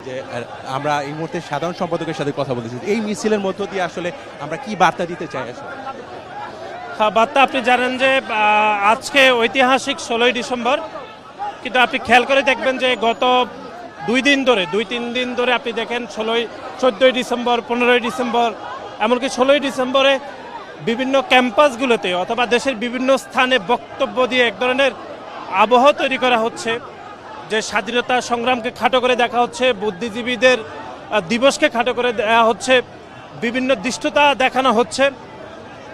যে আমরা এই মুহূর্তে সাধারণ সম্পাদকের সাথে কথা বলতেছি, এই মিছিলের মধ্য দিয়ে আসলে আমরা কি বার্তা দিতে চাই আসলে? হ্যাঁ, বার্তা আপনি জানেন যে আজকে ঐতিহাসিক 16ই ডিসেম্বর, কিন্তু আপনি খেয়াল করে দেখবেন যে গত 2-3 দিন ধরে আপনি দেখেন 14ই ডিসেম্বর, 15ই ডিসেম্বর, এমনকি 16ই ডিসেম্বরে বিভিন্ন ক্যাম্পাসগুলোতে অথবা দেশের বিভিন্ন স্থানে বক্তব্য দিয়ে এক ধরনের আবহ তৈরি করা হচ্ছে, যে স্বাধীনতা সংগ্রামকে খাটো করে দেখা হচ্ছে, বুদ্ধিজীবীদের দিবসকে খাটো করে দেওয়া হচ্ছে, বিভিন্ন দৃষ্টতা দেখানো হচ্ছে।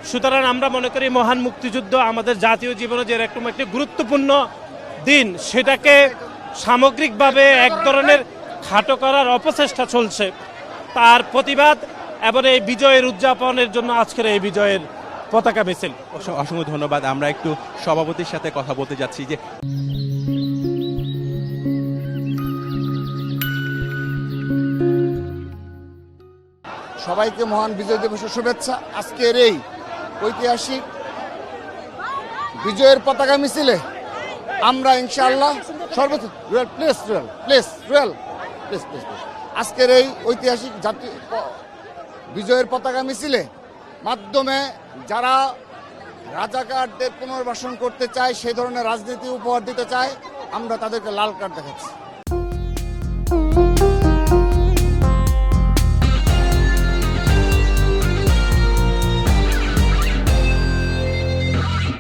সুতরাং আমরা মনে করি মহান মুক্তিযুদ্ধ আমাদের জাতীয় জীবনে যে এরকম একটি গুরুত্বপূর্ণ দিন, সেটাকে সামগ্রিকভাবে এক ধরনের খাটো করার অপচেষ্টা চলছে। তার প্রতিবাদ এবং এই বিজয়ের উদযাপনের জন্য আজকের এই বিজয়ের পতাকা মিছিল। অসংখ্য ধন্যবাদ। আমরা একটু সভাপতির সাথে কথা বলতে যাচ্ছি যে সবাইকে মহান বিজয় দিবসের শুভেচ্ছা। আজকের এই ঐতিহাসিক বিজয়ের পতাকা মিছিলে আমরা ইনশাআল্লাহ সর্বোচ্চ আজকের এই ঐতিহাসিক জাতীয় বিজয়ের পতাকা মিছিলে মাধ্যমে যারা রাজাকারদের পুনর্বাসন করতে চায়, সেই ধরনের রাজনীতি উপহার দিতে চায়, আমরা তাদেরকে লাল কার্ড দেখাচ্ছি।